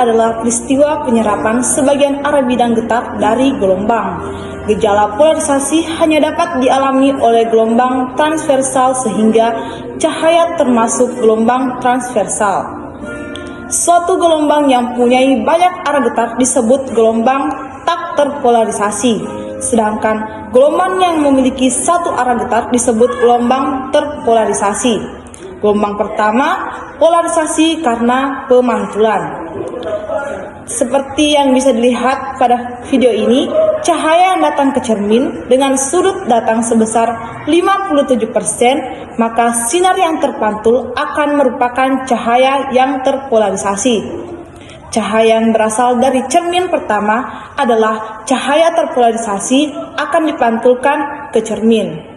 adalah peristiwa penyerapan sebagian arah bidang getar dari gelombang. Gejala polarisasi hanya dapat dialami oleh gelombang transversal sehingga cahaya termasuk gelombang transversal. Suatu gelombang yang mempunyai banyak arah getar disebut gelombang tak terpolarisasi, sedangkan gelombang yang memiliki satu arah getar disebut gelombang terpolarisasi. Gelombang pertama, polarisasi karena pemantulan. Seperti yang bisa dilihat pada video ini, cahaya yang datang ke cermin dengan sudut datang sebesar 57%, maka sinar yang terpantul akan merupakan cahaya yang terpolarisasi. Cahaya yang berasal dari cermin pertama adalah cahaya terpolarisasi akan dipantulkan ke cermin.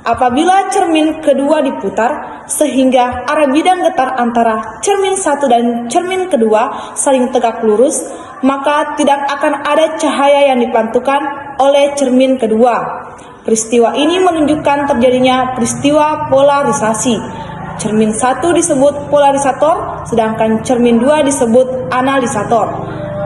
Apabila cermin kedua diputar, sehingga arah bidang getar antara cermin satu dan cermin kedua saling tegak lurus, maka tidak akan ada cahaya yang dipantulkan oleh cermin kedua. Peristiwa ini menunjukkan terjadinya peristiwa polarisasi. Cermin satu disebut polarisator, sedangkan cermin dua disebut analisator.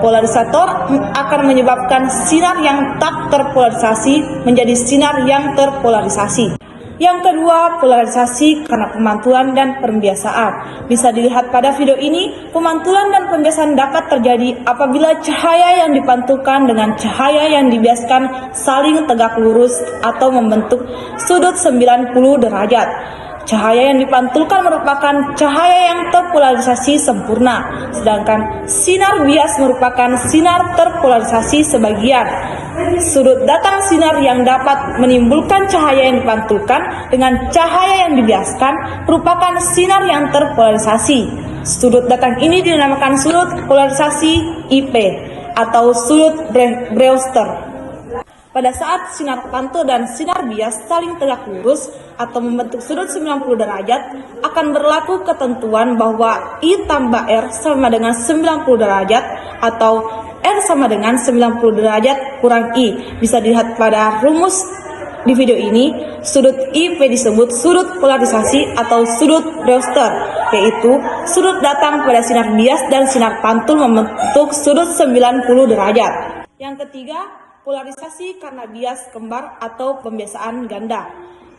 Polarisator akan menyebabkan sinar yang tak terpolarisasi menjadi sinar yang terpolarisasi. Yang kedua, polarisasi karena pemantulan dan pembiasaan. Bisa dilihat pada video ini, pemantulan dan pembiasaan dapat terjadi apabila cahaya yang dipantulkan dengan cahaya yang dibiaskan saling tegak lurus atau membentuk sudut 90 derajat. Cahaya yang dipantulkan merupakan cahaya yang terpolarisasi sempurna, sedangkan sinar bias merupakan sinar terpolarisasi sebagian. Sudut datang sinar yang dapat menimbulkan cahaya yang dipantulkan dengan cahaya yang dibiaskan merupakan sinar yang terpolarisasi. Sudut datang ini dinamakan sudut polarisasi IP atau sudut Brewster. Pada saat sinar pantul dan sinar bias saling tegak lurus atau membentuk sudut 90 derajat, akan berlaku ketentuan bahwa I tambah R sama dengan 90 derajat atau R sama dengan 90 derajat kurang I. Bisa dilihat pada rumus di video ini, sudut IP disebut sudut polarisasi atau sudut Brewster, yaitu sudut datang pada sinar bias dan sinar pantul membentuk sudut 90 derajat. Yang ketiga, polarisasi karena bias kembar atau pembiasaan ganda.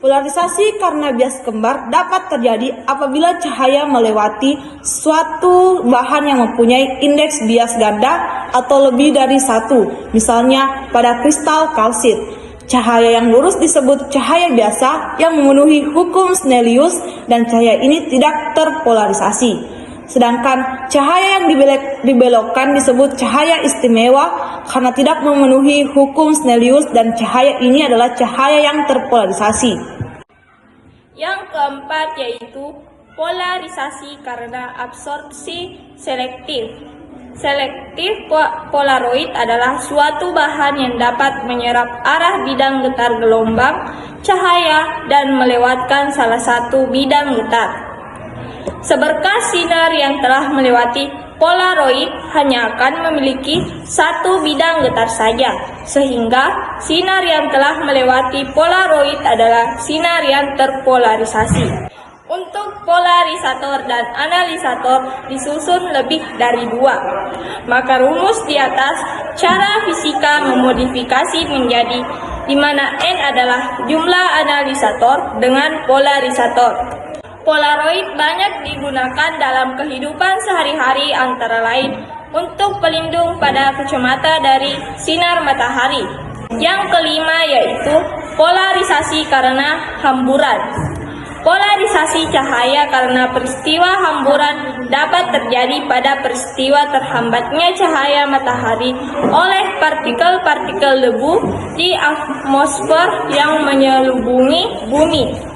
Polarisasi karena bias kembar dapat terjadi apabila cahaya melewati suatu bahan yang mempunyai indeks bias ganda atau lebih dari satu. Misalnya pada kristal kalsit. Cahaya yang lurus disebut cahaya biasa yang memenuhi hukum Snellius dan cahaya ini tidak terpolarisasi. Sedangkan cahaya yang dibelokkan disebut cahaya istimewa karena tidak memenuhi hukum Snellius dan cahaya ini adalah cahaya yang terpolarisasi. Yang keempat yaitu polarisasi karena absorpsi selektif. Selektif polaroid adalah suatu bahan yang dapat menyerap arah bidang getar gelombang cahaya dan melewatkan salah satu bidang getar. Seberkas sinar yang telah melewati polaroid hanya akan memiliki satu bidang getar saja, sehingga sinar yang telah melewati polaroid adalah sinar yang terpolarisasi. Untuk polarisator dan analisator disusun lebih dari dua. Maka rumus di atas cara fisika memodifikasi menjadi di mana N adalah jumlah analisator dengan polarisator. Polaroid banyak digunakan dalam kehidupan sehari-hari antara lain untuk pelindung pada kacamata dari sinar matahari. Yang kelima yaitu polarisasi karena hamburan. Polarisasi cahaya karena peristiwa hamburan dapat terjadi pada peristiwa terhambatnya cahaya matahari oleh partikel-partikel debu di atmosfer yang menyelubungi bumi.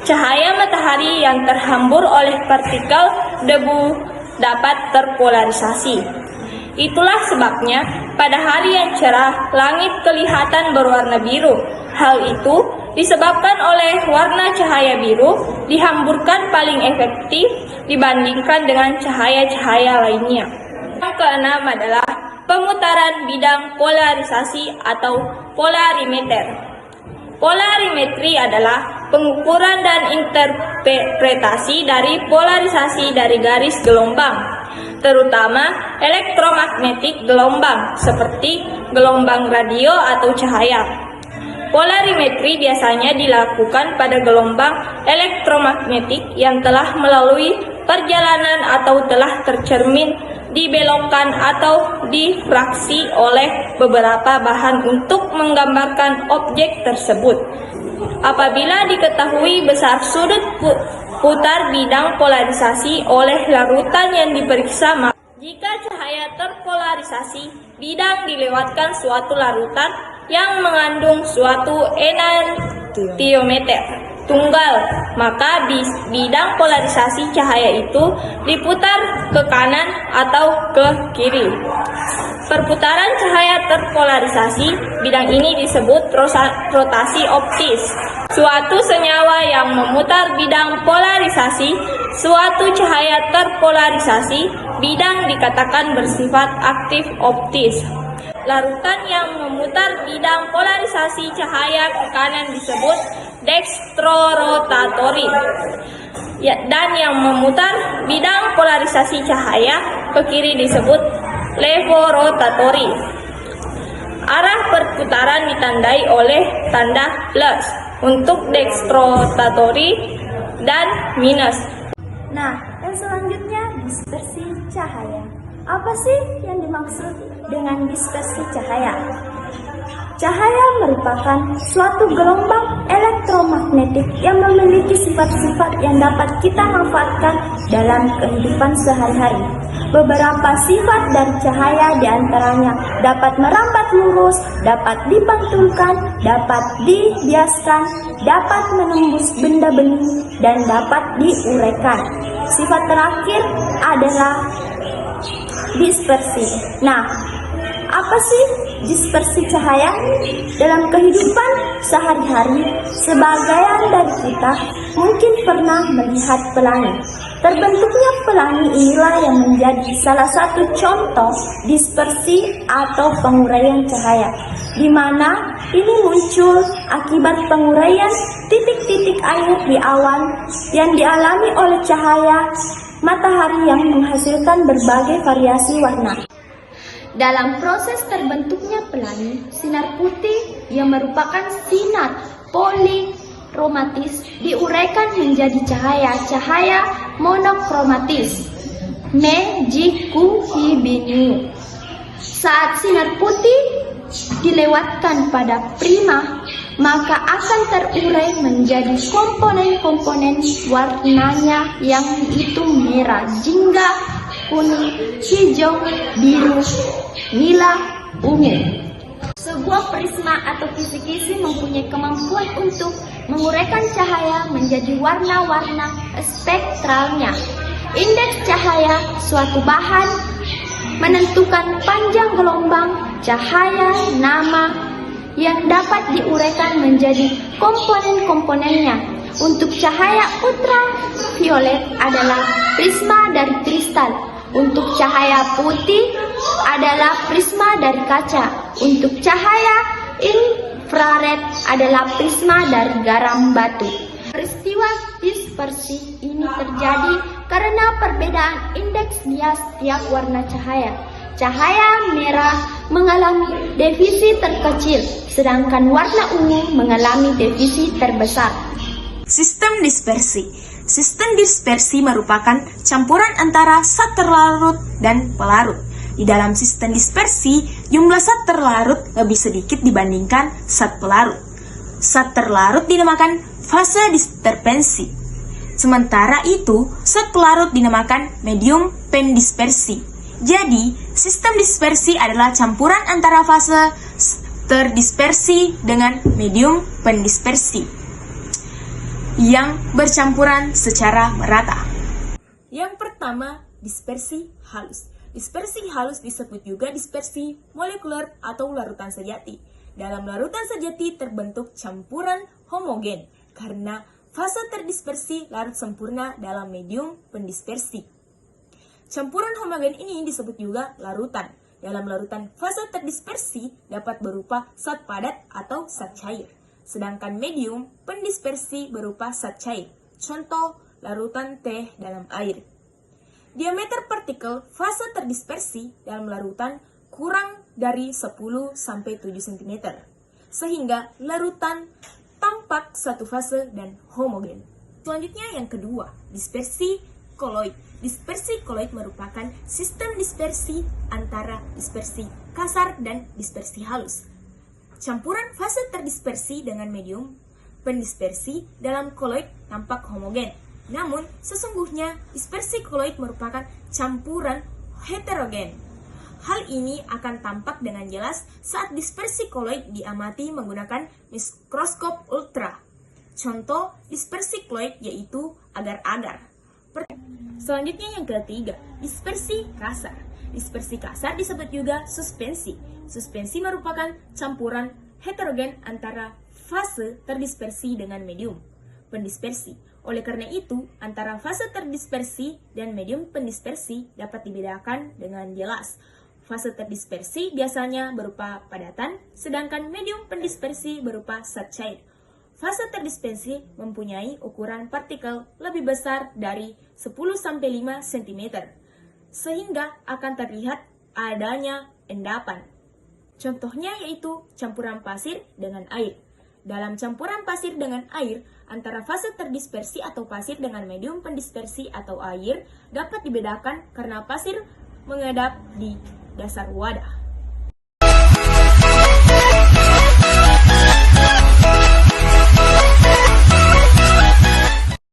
Cahaya matahari yang terhambur oleh partikel debu dapat terpolarisasi. Itulah sebabnya pada hari yang cerah langit kelihatan berwarna biru. Hal itu disebabkan oleh warna cahaya biru dihamburkan paling efektif dibandingkan dengan cahaya-cahaya lainnya. Yang keenam adalah pemutaran bidang polarisasi atau polarimeter. Polarimetri adalah pengukuran dan interpretasi dari polarisasi dari garis gelombang. terutama elektromagnetik gelombang seperti gelombang radio atau cahaya. Polarimetri biasanya dilakukan pada gelombang elektromagnetik yang telah melalui perjalanan atau telah tercermin, dibelokkan atau difraksi oleh beberapa bahan untuk menggambarkan objek tersebut. Apabila diketahui besar sudut putar bidang polarisasi oleh larutan yang diperiksa, jika cahaya terpolarisasi, bidang dilewatkan suatu larutan yang mengandung suatu enantiometer tunggal, maka bidang polarisasi cahaya itu diputar ke kanan atau ke kiri. Perputaran cahaya terpolarisasi bidang ini disebut rotasi optis. Suatu senyawa yang memutar bidang polarisasi suatu cahaya terpolarisasi bidang dikatakan bersifat aktif optis. Larutan yang memutar bidang polarisasi cahaya ke kanan disebut dextrorotatory, dan yang memutar bidang polarisasi cahaya ke kiri disebut levorotatory. Arah perputaran ditandai oleh tanda plus untuk dextrorotatory dan minus. Nah, yang selanjutnya dispersi cahaya. Apa sih yang dimaksud dengan dispersi cahaya? Cahaya merupakan suatu gelombang elektromagnetik yang memiliki sifat-sifat yang dapat kita manfaatkan dalam kehidupan sehari-hari. Beberapa sifat dari cahaya diantaranya dapat merambat lurus, dapat dipantulkan, dapat dibiaskan, dapat menembus benda bening, dan dapat diuraikan. Sifat terakhir adalah dispersi. Nah, apa sih dispersi cahaya? Dalam kehidupan sehari-hari, sebagian dari kita mungkin pernah melihat pelangi. Terbentuknya pelangi inilah yang menjadi salah satu contoh dispersi atau penguraian cahaya, di mana ini muncul akibat penguraian titik-titik air di awan yang dialami oleh cahaya matahari yang menghasilkan berbagai variasi warna. Dalam proses terbentuknya pelangi, sinar putih yang merupakan sinar polikromatis diuraikan menjadi cahaya-cahaya monokromatis (mejikuhibinu). Saat sinar putih dilewatkan pada prima, maka akan terurai menjadi komponen-komponen warnanya yang itu merah, jingga, kuning, hijau, biru, nila, ungu. Sebuah prisma atau kisi-kisi mempunyai kemampuan untuk menguraikan cahaya menjadi warna-warna spektralnya. Indeks cahaya suatu bahan menentukan panjang gelombang cahaya nama yang dapat diuraikan menjadi komponen-komponennya. Untuk cahaya ultraviolet adalah prisma dari kristal. Untuk cahaya putih adalah prisma dari kaca. Untuk cahaya infrared adalah prisma dari garam batu. Peristiwa dispersi ini terjadi karena perbedaan indeks bias tiap warna cahaya. Cahaya merah mengalami defisi terkecil, sedangkan warna ungu mengalami defisi terbesar. Sistem dispersi. Sistem dispersi merupakan campuran antara zat terlarut dan pelarut. Di dalam sistem dispersi, jumlah zat terlarut lebih sedikit dibandingkan zat pelarut. Zat terlarut dinamakan fase dispersi. Sementara itu, zat pelarut dinamakan medium pendispersi. Jadi, sistem dispersi adalah campuran antara fase terdispersi dengan medium pendispersi yang bercampuran secara merata. Yang pertama, dispersi halus. Dispersi halus disebut juga dispersi molekuler atau larutan sejati. Dalam larutan sejati terbentuk campuran homogen karena fase terdispersi larut sempurna dalam medium pendispersi. Campuran homogen ini disebut juga larutan. Dalam larutan fase terdispersi dapat berupa zat padat atau zat cair. Sedangkan medium pendispersi berupa zat cair. Contoh, larutan teh dalam air. Diameter partikel fase terdispersi dalam larutan kurang dari 10-7 cm, sehingga larutan tampak satu fase dan homogen. Selanjutnya yang kedua, dispersi koloid. Dispersi koloid merupakan sistem dispersi antara dispersi kasar dan dispersi halus. Campuran fase terdispersi dengan medium pendispersi dalam koloid tampak homogen. Namun, sesungguhnya dispersi koloid merupakan campuran heterogen. Hal ini akan tampak dengan jelas saat dispersi koloid diamati menggunakan mikroskop ultra. Contoh dispersi koloid yaitu agar-agar. Selanjutnya yang ketiga, dispersi kasar. Dispersi kasar disebut juga suspensi. Suspensi merupakan campuran heterogen antara fase terdispersi dengan medium pendispersi. Oleh karena itu, antara fase terdispersi dan medium pendispersi dapat dibedakan dengan jelas. Fase terdispersi biasanya berupa padatan, sedangkan medium pendispersi berupa zat cair. Fase terdispersi mempunyai ukuran partikel lebih besar dari 10-5 cm, sehingga akan terlihat adanya endapan. Contohnya yaitu campuran pasir dengan air. Dalam campuran pasir dengan air, antara fase terdispersi atau pasir dengan medium pendispersi atau air dapat dibedakan karena pasir mengendap di dasar wadah.